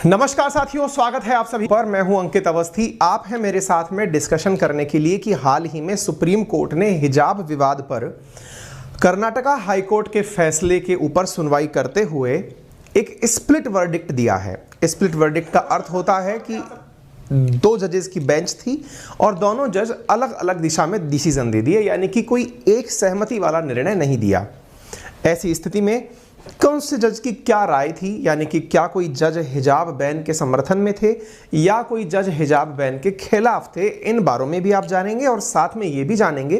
नमस्कार साथियों, स्वागत है आप सभी पर। मैं हूं अंकित अवस्थी। आप हैं मेरे साथ में डिस्कशन करने के लिए कि हाल ही में सुप्रीम कोर्ट ने हिजाब विवाद पर कर्नाटका हाई कोर्ट के फैसले के ऊपर सुनवाई करते हुए एक स्प्लिट वर्डिक्ट दिया है। स्प्लिट वर्डिक्ट का अर्थ होता है कि दो जजेस की बेंच थी और दोनों जज अलग अलग दिशा में डिसीजन दे दिए, यानी कि कोई एक सहमति वाला निर्णय नहीं दिया। ऐसी स्थिति में कौन से जज की क्या राय थी, यानी कि क्या कोई जज हिजाब बैन के समर्थन में थे या कोई जज हिजाब बैन के खिलाफ थे, इन बारों में भी आप जानेंगे। और साथ में ये भी जानेंगे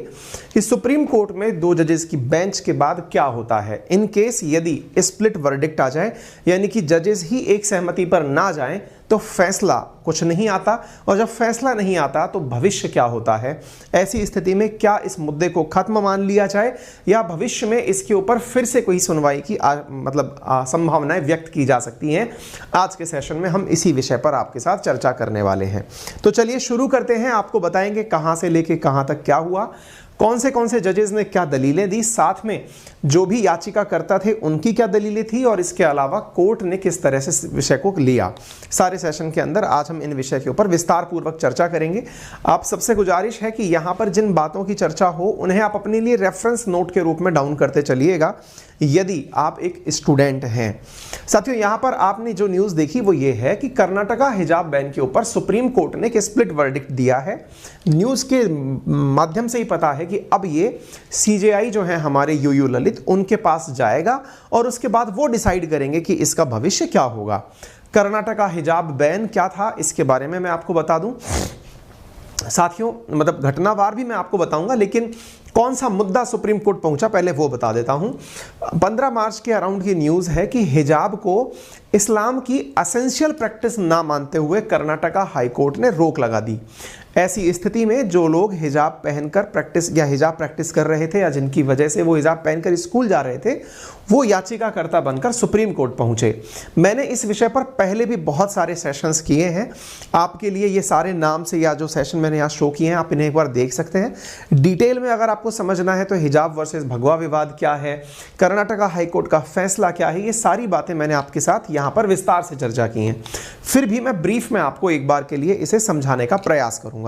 कि सुप्रीम कोर्ट में दो जजेस की बेंच के बाद क्या होता है इन केस यदि स्प्लिट वर्डिक्ट आ जाए, यानी कि जजेस ही एक सहमति पर ना जाएं तो फैसला कुछ नहीं आता, और जब फैसला नहीं आता तो भविष्य क्या होता है। ऐसी स्थिति में क्या इस मुद्दे को खत्म मान लिया जाए या भविष्य में इसके ऊपर फिर से कोई सुनवाई की संभावनाएं व्यक्त की जा सकती हैं। आज के सेशन में हम इसी विषय पर आपके साथ चर्चा करने वाले हैं। तो चलिए शुरू करते हैं। आपको बताएंगे कहां से लेके कहां तक क्या हुआ, कौन से जजेस ने क्या दलीलें दी, साथ में जो भी याचिकाकर्ता थे उनकी क्या दलीलें थी, और इसके अलावा कोर्ट ने किस तरह से इस विषय को लिया। सारे सेशन के अंदर आज हम इन विषय के ऊपर विस्तार पूर्वक चर्चा करेंगे। आप सबसे गुजारिश है कि यहाँ पर जिन बातों की चर्चा हो उन्हें आप अपने लिए रेफरेंस नोट के रूप में डाउन करते चलिएगा यदि आप एक स्टूडेंट हैं। साथियों, यहाँ पर आपने जो न्यूज़ देखी वो ये है कि कर्नाटका हिजाब बैन के ऊपर सुप्रीम कोर्ट ने एक स्प्लिट वर्डिक्ट दिया है। न्यूज़ के माध्यम से ही पता है कि अब ये सीजेआई जो है हमारे यूयू ललित उनके पास जाएगा और उसके बाद वो डिसाइड करेंगे कि इसका भविष्य क्या होगा। कर्नाटका हिजाब बैन क्या था इसके बारे में मैं आपको बता दूं साथियों, मतलब घटनावार भी मैं आपको बताऊंगा, लेकिन कौन सा मुद्दा सुप्रीम कोर्ट पहुंचा पहले वो बता देता हूं। 15 मार्च के अराउंड की न्यूज़ है कि हिजाब को इस्लाम की एसेंशियल प्रैक्टिस ना मानते हुए कर्नाटका हाई कोर्ट ने रोक लगा दी। ऐसी स्थिति में जो लोग हिजाब पहनकर प्रैक्टिस या हिजाब प्रैक्टिस कर रहे थे या जिनकी वजह से वो हिजाब पहनकर स्कूल जा रहे थे, वो याचिकाकर्ता बनकर सुप्रीम कोर्ट पहुंचे। मैंने इस विषय पर पहले भी बहुत सारे सेशंस किए हैं आपके लिए। ये सारे नाम से या जो सेशन मैंने यहाँ शो किए हैं आप इन्हें एक बार देख सकते हैं। डिटेल में अगर आपको समझना है तो हिजाब वर्सेस भगवा विवाद क्या है, कर्नाटका हाई कोर्ट का फैसला क्या है, ये सारी बातें मैंने आपके साथ यहाँ पर विस्तार से चर्चा की हैं। फिर भी मैं ब्रीफ में आपको एक बार के लिए इसे समझाने का प्रयास करूंगा।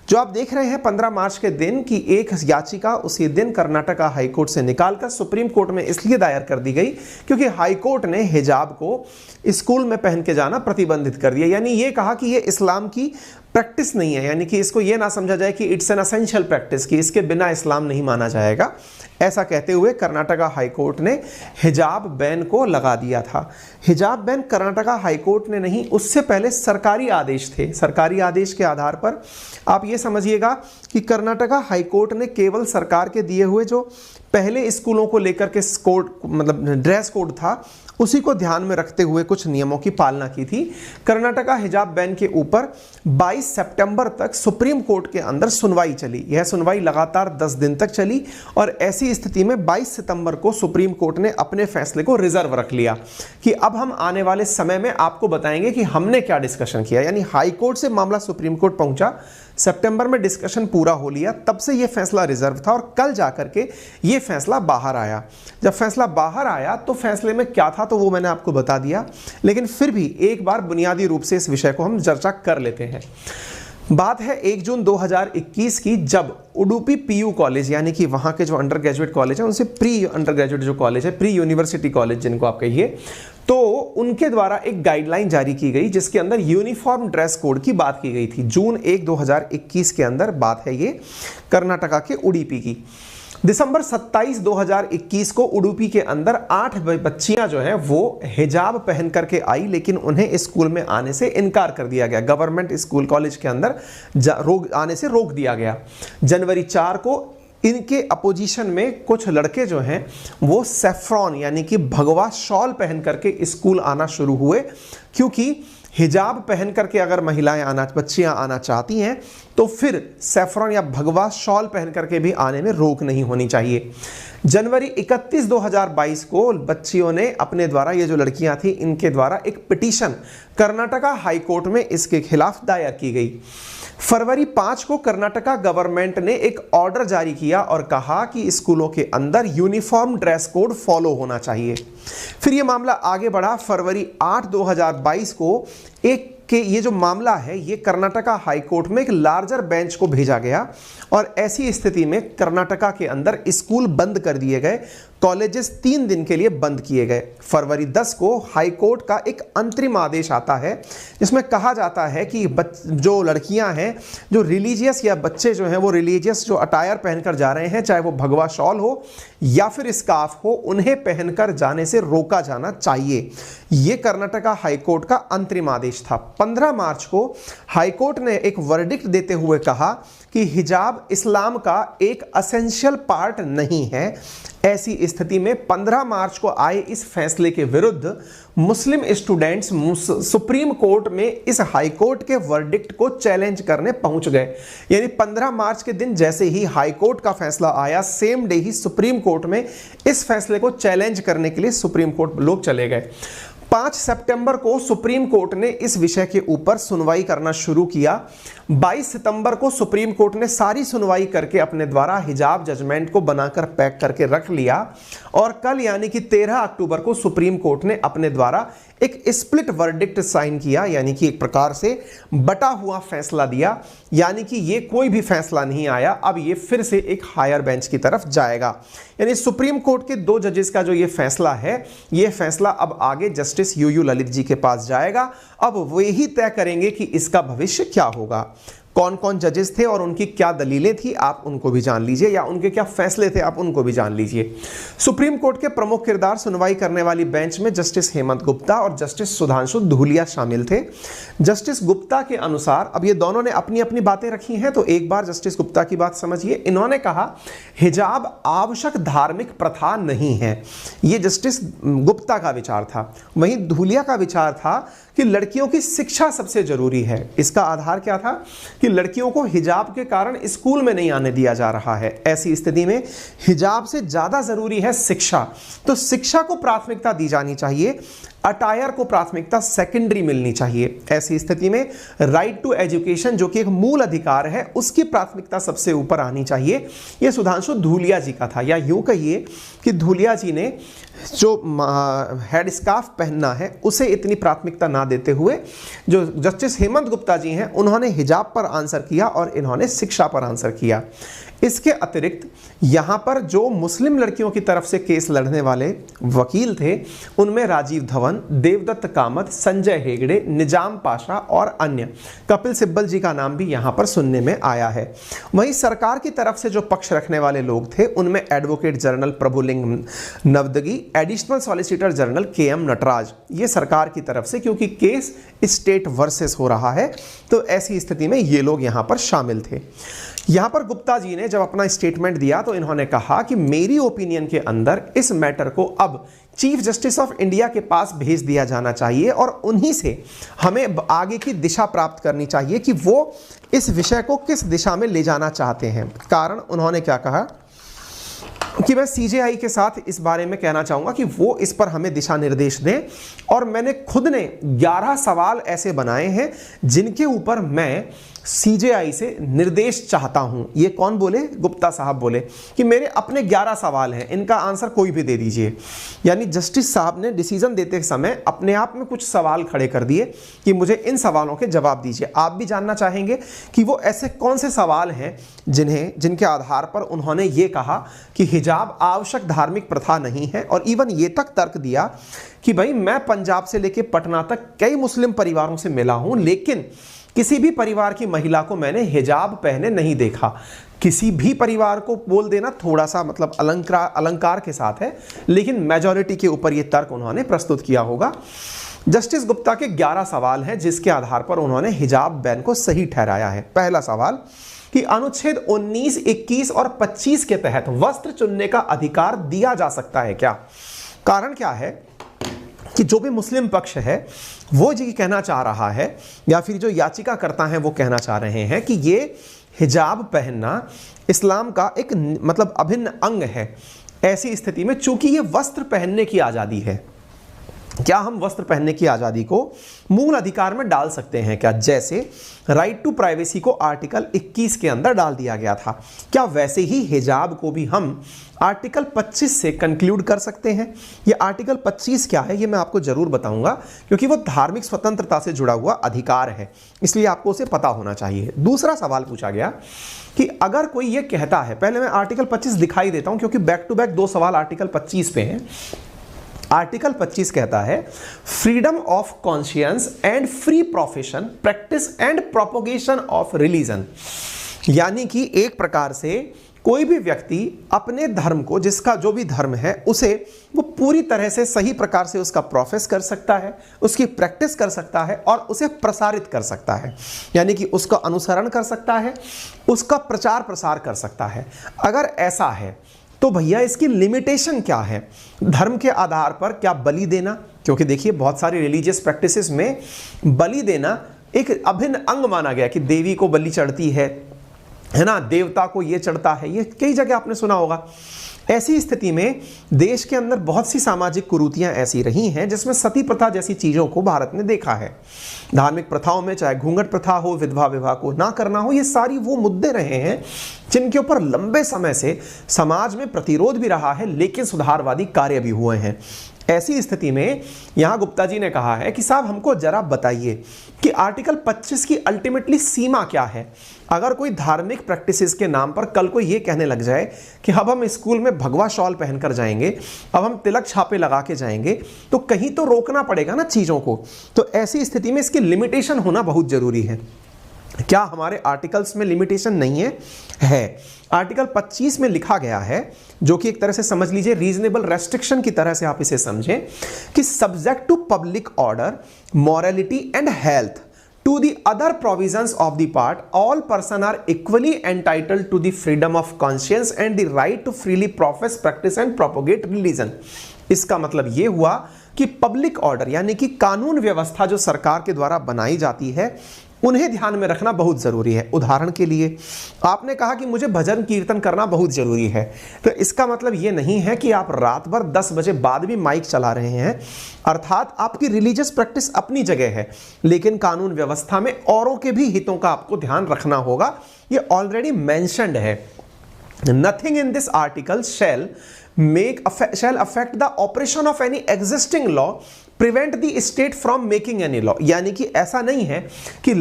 जो आप देख रहे हैं 15 मार्च के दिन की एक याचिका उसी दिन कर्नाटका हाई कोर्ट से निकालकर सुप्रीम कोर्ट में इसलिए दायर कर दी गई क्योंकि हाई कोर्ट ने हिजाब को स्कूल में पहन के जाना प्रतिबंधित कर दिया। यानी ये कहा कि ये इस्लाम की प्रैक्टिस नहीं है, यानी कि इसको ये ना समझा जाए कि इट्स एन एसेंशियल प्रैक्टिस, कि इसके बिना इस्लाम नहीं माना जाएगा। ऐसा कहते हुए कर्नाटका हाई कोर्ट ने हिजाब बैन को लगा दिया था। हिजाब बैन कर्नाटका हाई कोर्ट ने नहीं, उससे पहले सरकारी आदेश थे। सरकारी आदेश के आधार पर आप ये समझिएगा कि कर्नाटका हाई कोर्ट ने केवल सरकार के दिए हुए जो पहले स्कूलों को लेकर के कोड मतलब ड्रेस कोड था उसी को ध्यान में रखते हुए कुछ नियमों की पालना की थी। कर्नाटका हिजाब बैन के ऊपर 22 सितंबर तक सुप्रीम कोर्ट के अंदर सुनवाई चली। यह सुनवाई लगातार 10 दिन तक चली और ऐसी स्थिति में 22 सितंबर को सुप्रीम कोर्ट ने अपने फैसले को रिजर्व रख लिया कि अब हम आने वाले समय में आपको बताएंगे कि हमने क्या डिस्कशन किया। यानी हाई कोर्ट से मामला सुप्रीम कोर्ट पहुंचा, सितंबर में डिस्कशन पूरा हो लिया, तब से यह फैसला रिजर्व था और कल जाकर के यह फैसला बाहर आया। जब फैसला बाहर आया तो फैसले में क्या था तो वो मैंने आपको बता दिया, लेकिन फिर भी एक बार बुनियादी रूप से इस विषय को हम चर्चा कर लेते हैं। बात है 1 जून 2021 की, जब उडुपी पीयू कॉलेज यानी कि वहाँ के जो अंडर ग्रेजुएट कॉलेज है उनसे प्री अंडर ग्रेजुएट जो कॉलेज है, प्री यूनिवर्सिटी कॉलेज जिनको आप कहिए, तो उनके द्वारा एक गाइडलाइन जारी की गई जिसके अंदर यूनिफॉर्म ड्रेस कोड की बात की गई थी। जून 1, 2021 के अंदर बात है ये कर्नाटका के उडुपी की। दिसंबर 27, 2021 को उडुपी के अंदर 8 बच्चियां जो हैं वो हिजाब पहन करके आई, लेकिन उन्हें स्कूल में आने से इनकार कर दिया गया। गवर्नमेंट स्कूल कॉलेज के अंदर आने से रोक दिया गया। जनवरी 4 को इनके अपोजिशन में कुछ लड़के जो हैं वो सेफ्रॉन यानी कि भगवा शॉल पहन करके स्कूल आना शुरू हुए, क्योंकि हिजाब पहन करके अगर बच्चियां आना चाहती हैं तो फिर सेफ्रॉन या भगवा शॉल पहन करके भी आने में रोक नहीं होनी चाहिए। जनवरी 31, 2022 को बच्चियों ने अपने द्वारा, ये जो लड़कियां थी इनके द्वारा एक पिटीशन कर्नाटका हाई कोर्ट में इसके खिलाफ दायर की गई। फरवरी 5 को कर्नाटका गवर्नमेंट ने एक ऑर्डर जारी किया और कहा कि स्कूलों के अंदर यूनिफॉर्म ड्रेस कोड फॉलो होना चाहिए। फिर यह मामला आगे बढ़ा। फरवरी 8, 2022 को ये जो मामला है ये कर्नाटका हाई कोर्ट में एक लार्जर बेंच को भेजा गया और ऐसी स्थिति में कर्नाटका के अंदर स्कूल बंद कर दिए गए, कॉलेजेस 3 दिन के लिए बंद किए गए। फरवरी 10 को हाई कोर्ट का एक अंतरिम आदेश आता है जिसमें कहा जाता है कि जो लड़कियां हैं, जो रिलीजियस या बच्चे जो हैं वो रिलीजियस जो अटायर पहनकर जा रहे हैं, चाहे वो भगवा शॉल हो या फिर स्कार्फ हो, उन्हें पहनकर जाने से रोका जाना चाहिए। ये कर्नाटका हाई कोर्ट का अंतरिम आदेश था। 15 मार्च को हाई कोर्ट ने एक वर्डिक्ट देते हुए कहा कि हिजाब इस्लाम का एक एसेंशियल पार्ट नहीं है। ऐसी स्थिति में 15 मार्च को आए इस फैसले के विरुद्ध मुस्लिम स्टूडेंट्स सुप्रीम कोर्ट में इस हाई कोर्ट के वर्डिक्ट को चैलेंज करने पहुंच गए। यानी 15 मार्च के दिन जैसे ही हाई कोर्ट का फैसला आया, सेम डे ही सुप्रीम कोर्ट में इस फैसले को चैलेंज करने के लिए सुप्रीम कोर्ट लोग चले गए। 5 सितंबर को सुप्रीम कोर्ट ने इस विषय के ऊपर सुनवाई करना शुरू किया। 22 सितंबर को सुप्रीम कोर्ट ने सारी सुनवाई करके अपने द्वारा हिजाब जजमेंट को बनाकर पैक करके रख लिया और कल यानी कि 13 अक्टूबर को सुप्रीम कोर्ट ने अपने द्वारा एक स्प्लिट वर्डिक्ट साइन किया, यानी कि एक प्रकार से बटा हुआ फैसला दिया। यानी कि ये कोई भी फैसला नहीं आया, अब ये फिर से एक हायर बेंच की तरफ जाएगा। यानी सुप्रीम कोर्ट के 2 जजेस का जो ये फैसला है, ये फैसला अब आगे जस्टिस यूयू ललित जी के पास जाएगा। अब वे ही तय करेंगे कि इसका भविष्य क्या होगा। कौन कौन जजेस थे और उनकी क्या दलीलें थी, आप उनको भी जान लीजिए, या उनके क्या फैसले थे, आप उनको भी जान लीजिए। सुप्रीम कोर्ट के प्रमुख किरदार सुनवाई करने वाली बेंच में जस्टिस हेमंत गुप्ता और जस्टिस सुधांशु धूलिया शामिल थे। जस्टिस गुप्ता के अनुसार, अब ये दोनों ने अपनी अपनी बातें रखी हैं, तो एक बार जस्टिस गुप्ता की बात समझिए। इन्होंने कहा हिजाब आवश्यक धार्मिक प्रथा नहीं है, ये जस्टिस गुप्ता का विचार था। वहीं धूलिया का विचार था कि लड़कियों की शिक्षा सबसे जरूरी है। इसका आधार क्या था कि लड़कियों को हिजाब के कारण स्कूल में नहीं आने दिया जा रहा है। ऐसी स्थिति में हिजाब से ज्यादा जरूरी है शिक्षा, तो शिक्षा को प्राथमिकता दी जानी चाहिए, अटायर को प्राथमिकता सेकेंडरी मिलनी चाहिए। ऐसी स्थिति में राइट टू एजुकेशन जो कि एक मूल अधिकार है, उसकी प्राथमिकता सबसे ऊपर आनी चाहिए। यह सुधांशु धूलिया जी का था, या यूं कहिए कि धूलिया जी ने जो हेड स्कार्फ पहनना है उसे इतनी प्राथमिकता ना देते हुए जो जस्टिस हेमंत गुप्ता जी हैं उन्होंने हिजाब पर आंसर किया और इन्होंने शिक्षा पर आंसर किया। इसके अतिरिक्त यहाँ पर जो मुस्लिम लड़कियों की तरफ से केस लड़ने वाले वकील थे उनमें राजीव धवन, देवदत्त कामत, संजय हेगड़े, निजाम पाशा और अन्य, कपिल सिब्बल जी का नाम भी यहाँ पर सुनने में आया है। वहीं सरकार की तरफ से जो पक्ष रखने वाले लोग थे उनमें advocate general Prabhuling Navadgi, additional solicitor general KM Nataraj, ये सरकार की तरफ से, क्योंकि केस स्टेट वर्सेस हो रहा है तो ऐसी स्थिति में ये लोग यहाँ पर शामिल थे। यहाँ पर गुप्ता जी ने जब अपना स्टेटमेंट दिया तो इन्होंने कहा कि मेरी ओपिनियन के अंदर इस मैटर को अब चीफ जस्टिस ऑफ इंडिया के पास भेज दिया जाना चाहिए और उन्हीं से हमें आगे की दिशा प्राप्त करनी चाहिए कि वो इस विषय को किस दिशा में ले जाना चाहते हैं। कारण उन्होंने क्या कहा कि मैं CJI के साथ इस बारे में कहना चाहूँगा कि वो इस पर हमें दिशा निर्देश दें, और मैंने खुद ने 11 सवाल ऐसे बनाए हैं जिनके ऊपर मैं CJI से निर्देश चाहता हूं। ये कौन बोले? गुप्ता साहब बोले कि मेरे अपने 11 सवाल हैं, इनका आंसर कोई भी दे दीजिए। यानी जस्टिस साहब ने डिसीजन देते समय अपने आप में कुछ सवाल खड़े कर दिए कि मुझे इन सवालों के जवाब दीजिए। आप भी जानना चाहेंगे कि वो ऐसे कौन से सवाल हैं जिनके आधार पर उन्होंने ये कहा कि हिजाब आवश्यक धार्मिक प्रथा नहीं है, और इवन ये तक तर्क दिया कि भाई मैं पंजाब से लेकर पटना तक कई मुस्लिम परिवारों से मिला हूं, लेकिन किसी भी परिवार की महिला को मैंने हिजाब पहने नहीं देखा। किसी भी परिवार को बोल देना थोड़ा सा मतलब अलंकार के साथ है, लेकिन मेजॉरिटी के ऊपर यह तर्क उन्होंने प्रस्तुत किया होगा। जस्टिस गुप्ता के 11 सवाल हैं जिसके आधार पर उन्होंने हिजाब बैन को सही ठहराया है। पहला सवाल कि अनुच्छेद 19, 21 और 25 के तहत वस्त्र चुनने का अधिकार दिया जा सकता है क्या? कारण क्या है कि जो भी मुस्लिम पक्ष है वो जी कहना चाह रहा है, या फिर जो याचिका करता है वो कहना चाह रहे हैं कि ये हिजाब पहनना इस्लाम का एक मतलब अभिन्न अंग है। ऐसी स्थिति में चूंकि ये वस्त्र पहनने की आजादी है, क्या हम वस्त्र पहनने की आजादी को मूल अधिकार में डाल सकते हैं क्या? जैसे राइट टू प्राइवेसी को आर्टिकल 21 के अंदर डाल दिया गया था, क्या वैसे ही हिजाब को भी हम आर्टिकल 25 से कंक्लूड कर सकते हैं? ये आर्टिकल 25 क्या है ये मैं आपको जरूर बताऊंगा, क्योंकि वो धार्मिक स्वतंत्रता से जुड़ा हुआ अधिकार है, इसलिए आपको उसे पता होना चाहिए। दूसरा सवाल पूछा गया कि अगर कोई ये कहता है, पहले मैं आर्टिकल 25 दिखाई देता हूं क्योंकि बैक टू बैक दो सवाल आर्टिकल 25 पे हैं। आर्टिकल 25 कहता है freedom of conscience and free profession, practice and propagation of religion, यानी कि एक प्रकार से कोई भी व्यक्ति अपने धर्म को, जिसका जो भी धर्म है, उसे वो पूरी तरह से सही प्रकार से उसका प्रोफेस कर सकता है, उसकी प्रैक्टिस कर सकता है और उसे प्रसारित कर सकता है, यानी कि उसका अनुसरण कर सकता है, उसका प्रचार प्रसार कर सकता है। अगर ऐसा है तो भैया इसकी लिमिटेशन क्या है? धर्म के आधार पर क्या बलि देना, क्योंकि देखिए बहुत सारी रिलीजियस प्रैक्टिसेस में बलि देना एक अभिन्न अंग माना गया कि देवी को बलि चढ़ती है ना, देवता को ये चढ़ता है, ये कई जगह आपने सुना होगा। ऐसी स्थिति में देश के अंदर बहुत सी सामाजिक कुरीतियां ऐसी रही हैं जिसमें सती प्रथा जैसी चीजों को भारत ने देखा है। धार्मिक प्रथाओं में चाहे घूंघट प्रथा हो, विधवा विवाह को ना करना हो, ये सारी वो मुद्दे रहे हैं जिनके ऊपर लंबे समय से समाज में प्रतिरोध भी रहा है, लेकिन सुधारवादी कार्य भी हुए हैं। ऐसी स्थिति में यहां गुप्ता जी ने कहा है कि साहब हमको जरा बताइए कि आर्टिकल 25 की अल्टीमेटली सीमा क्या है। अगर कोई धार्मिक प्रैक्टिसेस के नाम पर कल को ये कहने लग जाए कि अब हम स्कूल में भगवा शॉल पहनकर जाएंगे, अब हम तिलक छापे लगा के जाएंगे, तो कहीं तो रोकना पड़ेगा ना चीजों को। तो ऐसी स्थिति में इसकी लिमिटेशन होना बहुत जरूरी है। क्या हमारे आर्टिकल्स में लिमिटेशन नहीं है? है। आर्टिकल 25 में लिखा गया है, जो कि एक तरह से समझ लीजिए रीजनेबल रेस्ट्रिक्शन की तरह से आप इसे समझें, कि subject to public order, morality and health, to the other provisions of the part, all person are equally entitled to the freedom of conscience and the right to freely profess, practice and propagate religion। इसका मतलब ये हुआ कि public order यानी कि कानून व्यवस्था जो सरकार के द्वारा बनाई जाती है, उन्हें ध्यान में रखना बहुत जरूरी है। उदाहरण के लिए आपने कहा कि मुझे भजन कीर्तन करना बहुत जरूरी है, तो इसका मतलब ये नहीं है कि आप रात भर 10 बजे बाद भी माइक चला रहे हैं। अर्थात आपकी रिलीजियस प्रैक्टिस अपनी जगह है, लेकिन कानून व्यवस्था में औरों के भी हितों का आपको ध्यान रखना होगा। ये ऑलरेडी मेंशन्ड है। Nothing in this article shall affect the operation of any existing law, prevent the state from making any law, यानी कि ऐसा नहीं है कि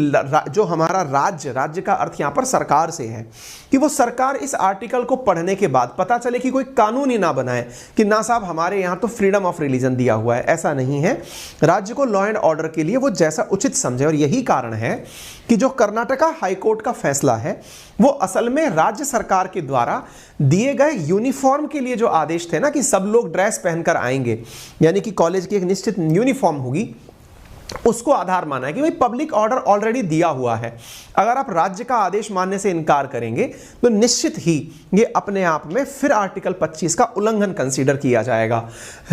जो हमारा राज्य का अर्थ यहां पर सरकार से है, कि वो सरकार इस आर्टिकल को पढ़ने के बाद पता चले कि कोई कानून ही ना बनाए कि ना साहब हमारे यहां तो फ्रीडम ऑफ रिलीजन दिया हुआ है। ऐसा नहीं है। राज्य को लॉ एंड ऑर्डर के लिए वो जैसा उचित समझे, और यही कारण है कि जो कर्नाटका हाईकोर्ट का फैसला है वो असल में राज्य सरकार के द्वारा दिए गए यूनिफॉर्म के लिए जो आदेश थे ना, कि सब लोग ड्रेस पहनकर आएंगे, यानी कि कॉलेज की एक निश्चित यूनिफॉर्म होगी, उसको आधार माना है कि भाई पब्लिक ऑर्डर ऑलरेडी दिया हुआ है। अगर आप राज्य का आदेश मानने से इनकार करेंगे तो निश्चित ही ये अपने आप में फिर आर्टिकल 25 का उल्लंघन कंसीडर किया जाएगा।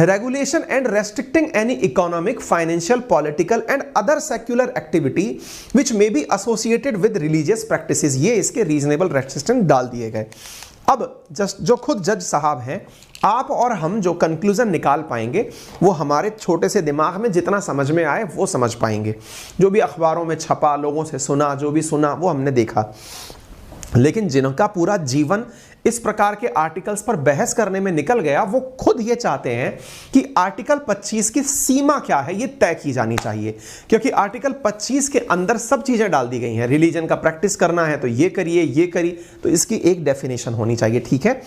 Regulation and restricting any economic, financial, political and other secular activity which may be associated with religious practices, ये इसके रीजनेबल रेस्ट्रिक्शन डाल दिए गए। अब जो खुद जज साहब हैं, आप और हम जो कंक्लूजन निकाल पाएंगे वो हमारे छोटे से दिमाग में जितना समझ में आए वो समझ पाएंगे। जो भी अखबारों में छपा, लोगों से सुना, जो भी सुना वो हमने देखा। लेकिन जिनका पूरा जीवन इस प्रकार के आर्टिकल्स पर बहस करने में निकल गया, वो खुद ये चाहते हैं कि आर्टिकल 25 की सीमा क्या है ये तय की जानी चाहिए, क्योंकि आर्टिकल 25 के अंदर सब चीजें डाल दी गई हैं। रिलीजन का प्रैक्टिस करना है तो ये करिए, ये करिए, तो इसकी एक डेफिनेशन होनी चाहिए। ठीक है।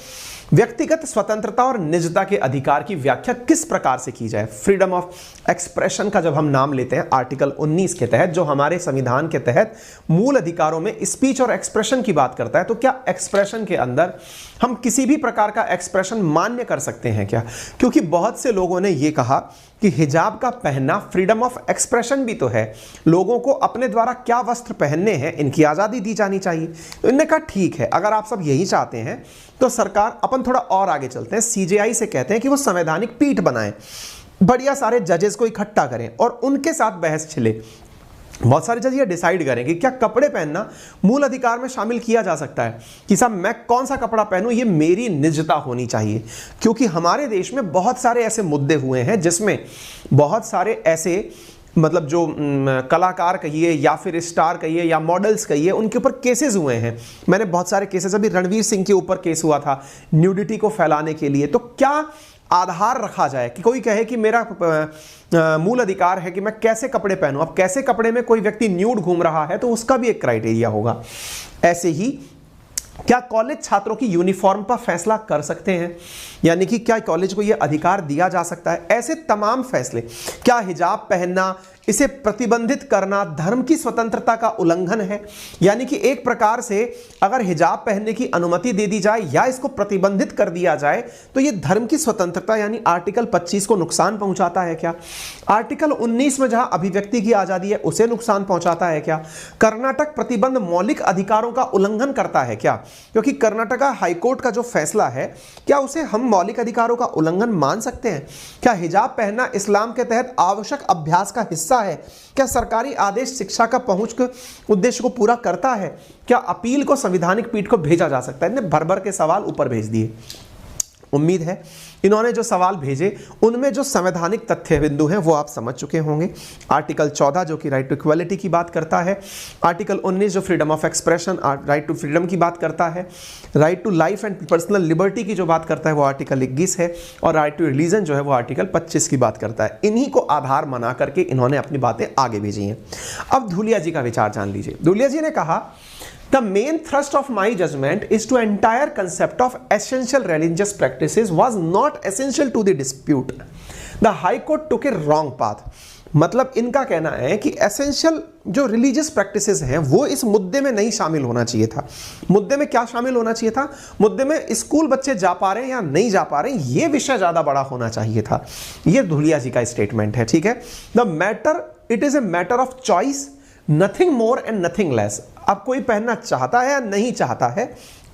व्यक्तिगत स्वतंत्रता और निजता के अधिकार की व्याख्या किस प्रकार से की जाए? फ्रीडम ऑफ एक्सप्रेशन का जब हम नाम लेते हैं आर्टिकल 19 के तहत, जो हमारे संविधान के तहत मूल अधिकारों में स्पीच और एक्सप्रेशन की बात करता है, तो क्या एक्सप्रेशन के अंदर हम किसी भी प्रकार का एक्सप्रेशन मान्य कर सकते हैं क्या? क्योंकि बहुत से लोगों ने यह कहा कि हिजाब का पहनना फ्रीडम ऑफ एक्सप्रेशन भी तो है, लोगों को अपने द्वारा क्या वस्त्र पहनने हैं इनकी आज़ादी दी जानी चाहिए। तो इन्होंने कहा ठीक है, अगर आप सब यही चाहते हैं तो सरकार, अपन थोड़ा और आगे चलते हैं, सीजेआई से कहते हैं कि वो संवैधानिक पीठ बनाएं, बढ़िया सारे जजेस को इकट्ठा करें और उनके साथ बहस छिले। बहुत सारे जज ये डिसाइड करें कि क्या कपड़े पहनना मूल अधिकार में शामिल किया जा सकता है, कि साहब मैं कौन सा कपड़ा पहनूं, ये मेरी निजता होनी चाहिए। क्योंकि हमारे देश में बहुत सारे ऐसे मुद्दे हुए हैं जिसमें बहुत सारे ऐसे मतलब जो कलाकार कहिए या फिर स्टार कहिए या मॉडल्स कहिए, उनके ऊपर केसेस हुए हैं। मैंने बहुत सारे केसेस, अभी रणवीर सिंह के ऊपर केस हुआ था न्यूडिटी को फैलाने के लिए। तो क्या आधार रखा जाए कि कोई कहे कि मेरा मूल अधिकार है कि मैं कैसे कपड़े पहनूं। अब कैसे कपड़े में कोई व्यक्ति न्यूड घूम रहा है तो उसका भी एक क्राइटेरिया होगा। ऐसे ही क्या कॉलेज छात्रों की यूनिफॉर्म पर फैसला कर सकते हैं, यानी कि क्या कॉलेज को यह अधिकार दिया जा सकता है। ऐसे तमाम फैसले, क्या हिजाब पहनना, इसे प्रतिबंधित करना धर्म की स्वतंत्रता का उल्लंघन है, यानी कि एक प्रकार से अगर हिजाब पहनने की अनुमति दे दी जाए या इसको प्रतिबंधित कर दिया जाए तो यह धर्म की स्वतंत्रता यानी आर्टिकल 25 को नुकसान पहुंचाता है क्या। आर्टिकल 19 में जहां अभिव्यक्ति की आजादी है उसे नुकसान पहुंचाता है क्या। कर्नाटक प्रतिबंध मौलिक अधिकारों का उल्लंघन करता है क्या, क्योंकि कर्नाटका हाईकोर्ट का जो फैसला है क्या उसे हम मौलिक अधिकारों का उल्लंघन मान सकते हैं। क्या हिजाब पहनना इस्लाम के तहत आवश्यक अभ्यास का हिस्सा है। क्या सरकारी आदेश शिक्षा का पहुंच के उद्देश्य को पूरा करता है। क्या अपील को संवैधानिक पीठ को भेजा जा सकता है। इन्हें भर भर के सवाल ऊपर भेज दिए। उम्मीद है इन्होंने जो सवाल भेजे उनमें जो संवैधानिक तथ्य बिंदु हैं वो आप समझ चुके होंगे। आर्टिकल 14 जो कि राइट टू इक्वालिटी की बात करता है, आर्टिकल 19 जो freedom of expression right to freedom की बात करता है, right to life and personal liberty की जो बात करता है वो आर्टिकल 21 है, और राइट टू रिलीजन जो है वो आर्टिकल 25 की बात करता है। इन्हीं को आधार बना करके इन्होंने अपनी बातें आगे भेजी हैं। अब धूलिया जी का विचार जान लीजिए। धूलिया जी ने कहा The main thrust of my judgment is to entire concept of essential religious practices was not essential to the dispute. The High Court took a wrong path. मतलब इनका कहना है कि एसेंशियल जो रिलीजियस प्रैक्टिसेस हैं वो इस मुद्दे में नहीं शामिल होना चाहिए था। मुद्दे में क्या शामिल होना चाहिए था? मुद्दे में स्कूल बच्चे जा पा रहे हैं या नहीं जा पा रहे हैं, ये विषय ज्यादा बड़ा होना चाहिए था। ये धूलिया जी का स्टेटमेंट है, ठीक है। The matter it is a matter of choice, nothing more and nothing less. अब कोई पहनना चाहता है या नहीं चाहता है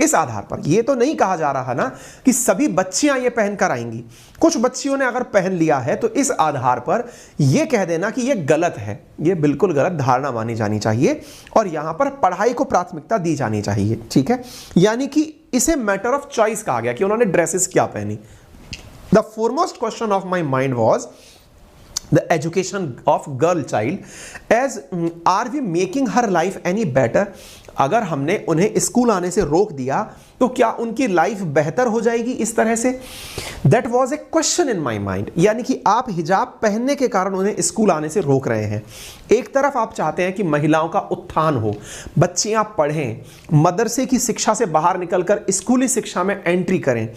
इस आधार पर। यह तो नहीं कहा जा रहा ना कि सभी बच्चियां ये पहनकर आएंगी। कुछ बच्चियों ने अगर पहन लिया है तो इस आधार पर यह कह देना कि यह गलत है, यह बिल्कुल गलत धारणा मानी जानी चाहिए और यहां पर पढ़ाई को प्राथमिकता दी जानी चाहिए, ठीक है। यानी कि इसे मैटर ऑफ चॉइस कहा गया कि उन्होंने ड्रेसेस क्या पहनी। The foremost question of my mind was the education of girl child as are we making her life any better। अगर हमने उन्हें स्कूल आने से रोक दिया तो क्या उनकी लाइफ बेहतर हो जाएगी इस तरह से। That was a question in my mind, यानी कि आप हिजाब पहनने के कारण उन्हें स्कूल आने से रोक रहे हैं। एक तरफ आप चाहते हैं कि महिलाओं का उत्थान हो, बच्चियां पढ़ें, मदरसे की शिक्षा से बाहर निकलकर स्कूली शिक्षा में एंट्री करें,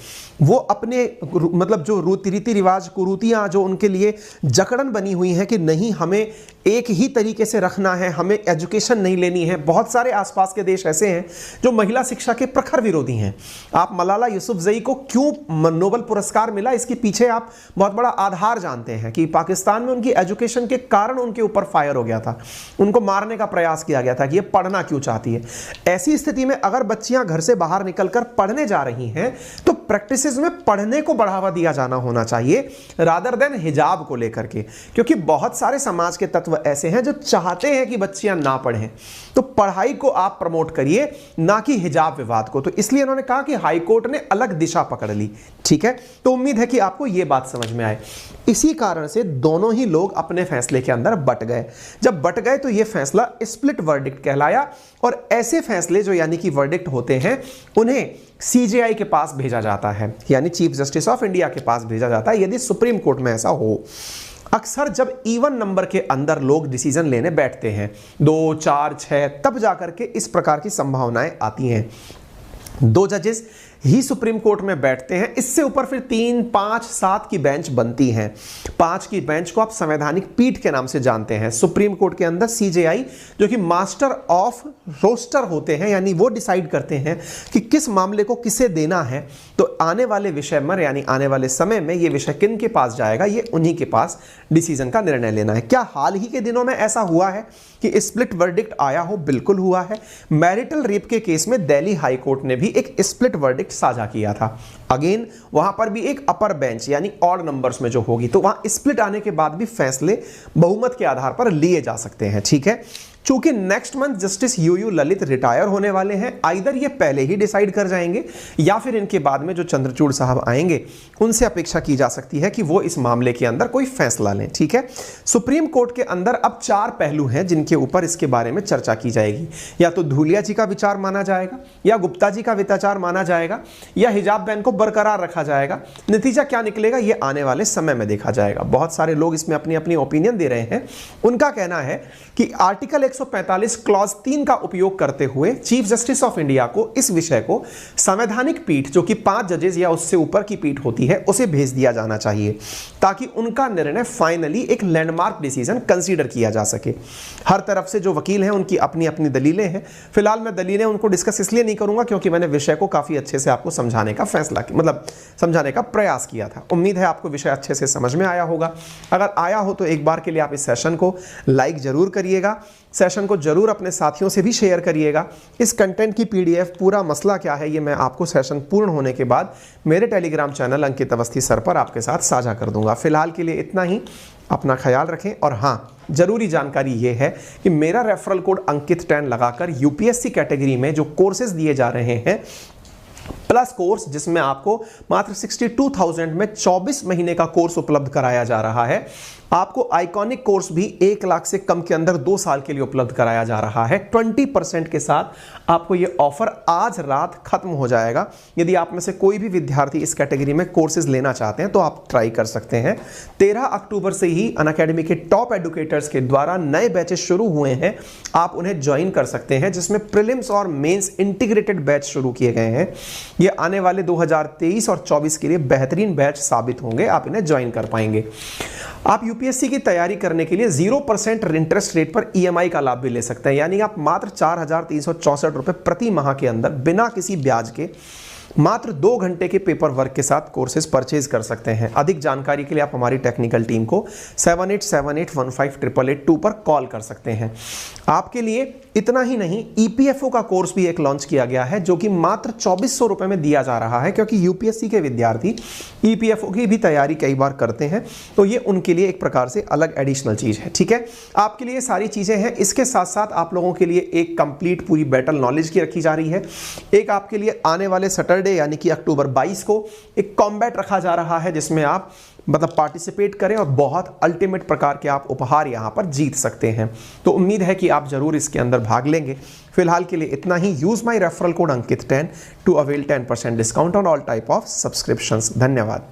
वो अपने मतलब जो रीति रिवाज कुरीतियां जो उनके लिए जकड़न बनी हुई हैं कि नहीं हमें एक ही तरीके से रखना है, हमें एजुकेशन नहीं लेनी है। बहुत सारे आसपास के देश ऐसे हैं जो महिला शिक्षा के प्रखर विरोधी हैं। आप मलाला यूसुफजई को क्यों नोबेल पुरस्कार मिला, इसके पीछे आप बहुत बड़ा आधार जानते हैं कि पाकिस्तान में उनकी एजुकेशन के कारण उनके ऊपर फायर हो गया था, उनको मारने का प्रयास किया गया था कि ये पढ़ना क्यों चाहती है। ऐसी स्थिति में अगर बच्चियां घर से बाहर निकलकर पढ़ने जा रही हैं तो प्रैक्टिसेस में पढ़ने को बढ़ावा दिया जाना होना चाहिए रादर देन हिजाब को लेकर के, क्योंकि बहुत सारे समाज के तत्व ऐसे हैं जो चाहते हैं कि बच्चियां ना पढ़ें। तो पढ़ाई को आप प्रमोट करिए, ना कि हिजाब विवाद को। तो इसलिए उन्होंने कहा कि हाई कोर्ट ने अलग दिशा पकड़ ली, ठीक है। तो उम्मीद है कि आपको यह बात समझ में आए। इसी कारण से दोनों ही लोग अपने फैसले के अंदर बट गए। जब बट गए तो यह फैसला स्प्लिट वर्डिक्ट कहलाया, और ऐसे फैसले जो यानी कि वर्डिक्ट होते हैं उन्हें सीजेआई के पास भेजा जाता है, यानी चीफ जस्टिस ऑफ इंडिया के पास भेजा जाता है यदि सुप्रीम कोर्ट में ऐसा हो। अक्सर जब इवन नंबर के अंदर लोग डिसीजन लेने बैठते हैं 2, 4, 6, तब जाकर के इस प्रकार की संभावनाएं आती हैं। 2 जजेस ही सुप्रीम कोर्ट में बैठते हैं, इससे ऊपर फिर 3, 5, 7 की बेंच बनती हैं। 5 की बेंच को आप संवैधानिक पीठ के नाम से जानते हैं। सुप्रीम कोर्ट के अंदर सीजेआई जो कि मास्टर ऑफ रोस्टर होते हैं, यानी वो डिसाइड करते हैं कि किस मामले को किसे देना है। तो आने वाले विषय में यानी आने वाले समय में ये विषय किन के पास जाएगा, ये उन्हीं के पास डिसीजन का निर्णय लेना है। क्या हाल ही के दिनों में ऐसा हुआ है कि स्प्लिट वर्डिक्ट आया हो? बिल्कुल हुआ है। मैरिटल रेप के केस में दिल्ली हाई कोर्ट ने भी एक स्प्लिट वर्डिक्ट लिस्ट साझा किया था। अगेन वहां पर भी एक अपर बेंच यानी ऑड नंबर्स में जो होगी, तो वहां स्प्लिट आने के बाद भी फैसले बहुमत के आधार पर लिए जा सकते हैं। ठीक है, चूंकि next month justice U U Lalit retire होने वाले हैं, आइदर ये पहले ही डिसाइड कर जाएंगे या फिर इनके बाद में जो चंद्रचूड़ साहब आएंगे उनसे अपेक्षा की जा सकती है कि वो इस मामले के अंदर कोई फैसला लें। ठीक है, सुप्रीम कोर्ट के अंदर अब 4 पहलू हैं जिनके ऊपर इसके बारे में चर्चा की जाएगी। या तो धूलिया जी का विचार माना जाएगा, या गुप्ता जी का विचार माना जाएगा, या हिजाब बैन को बरकरार रखा जाएगा। नतीजा क्या निकलेगा ये आने वाले समय में देखा जाएगा। बहुत सारे लोग इसमें अपनी अपनी ओपिनियन दे रहे हैं। उनका कहना है कि आर्टिकल 145 क्लॉज 3 का उपयोग करते हुए चीफ जस्टिस ऑफ इंडिया को इस विषय को संवैधानिक पीठ, जो कि 5 जजेस या उससे ऊपर की पीठ होती है, उसे भेज दिया जाना चाहिए ताकि उनका निर्णय फाइनली एक लैंडमार्क डिसीजन कंसीडर किया जा सके। हर तरफ से जो वकील हैं उनकी अपनी अपनी दलीलें हैं। फिलहाल मैं दलीलें उनको डिस्कस इसलिए नहीं करूंगा क्योंकि मैंने विषय को काफी अच्छे से आपको समझाने का समझाने का प्रयास किया था। उम्मीद है आपको विषय अच्छे से समझ में आया होगा। अगर आया हो तो एक बार के लिए आप इस सेशन को लाइक जरूर करिएगा, सेशन को जरूर अपने साथियों से भी शेयर करिएगा। इस कंटेंट की पीडीएफ, पूरा मसला क्या है, ये मैं आपको सेशन पूर्ण होने के बाद मेरे टेलीग्राम चैनल अंकित अवस्थी सर पर आपके साथ साझा कर दूंगा। फिलहाल के लिए इतना ही, अपना ख्याल रखें। और हाँ, जरूरी जानकारी ये है कि मेरा रेफरल कोड अंकित 10 लगाकर यूपीएससी कैटेगरी में जो कोर्सेज दिए जा रहे हैं, प्लस कोर्स जिसमें आपको मात्र 62,000 में 24 महीने का कोर्स उपलब्ध कराया जा रहा है, आपको आइकॉनिक कोर्स भी 1 लाख से कम के अंदर 2 साल के लिए उपलब्ध कराया जा रहा है 20% के साथ। आपको यह ऑफर आज रात खत्म हो जाएगा। यदि आप में से कोई भी विद्यार्थी इस कैटेगरी में कोर्सेज लेना चाहते हैं तो आप ट्राई कर सकते हैं। 13 अक्टूबर से ही अनअकैडमी के टॉप एडुकेटर्स के द्वारा नए बैचेस शुरू हुए हैं, आप उन्हें ज्वाइन कर सकते हैं, जिसमें प्रीलिम्स और मेंस इंटीग्रेटेड बैच शुरू किए गए हैं। ये आने वाले 2023 और 24 के लिए बेहतरीन बैच साबित होंगे, आप इन्हें ज्वाइन कर पाएंगे। आप यूपीएससी की तैयारी करने के लिए 0% इंटरेस्ट रेट पर ईएमआई का लाभ भी ले सकते हैं, यानी आप मात्र 4,364 रुपए प्रति माह के अंदर बिना किसी ब्याज के मात्र 2 घंटे के पेपर वर्क के साथ कोर्सेज परचेज कर सकते हैं। अधिक जानकारी के लिए आप हमारी टेक्निकल टीम को 7878158882 पर कॉल कर सकते हैं। आपके लिए इतना ही नहीं, ईपीएफओ का कोर्स भी एक लॉन्च किया गया है जो कि मात्र 2400 रुपए में दिया जा रहा है, क्योंकि यूपीएससी के विद्यार्थी ईपीएफओ की भी तैयारी कई बार करते हैं, तो ये उनके लिए एक प्रकार से अलग एडिशनल चीज है। ठीक है, आपके लिए सारी चीजें हैं। इसके साथ साथ आप लोगों के लिए एक कंप्लीट पूरी बैटल नॉलेज की रखी जा रही है। एक आपके लिए आने वाले सैटरडे यानी कि अक्टूबर 22 को एक कॉम्बैट रखा जा रहा है, जिसमें आप पार्टिसिपेट करें और बहुत अल्टीमेट प्रकार के आप उपहार यहां पर जीत सकते हैं। तो उम्मीद है कि आप जरूर इसके अंदर भाग लेंगे। फिलहाल के लिए इतना ही। Use my referral code Ankit 10 to avail 10% discount on all type of subscriptions. धन्यवाद।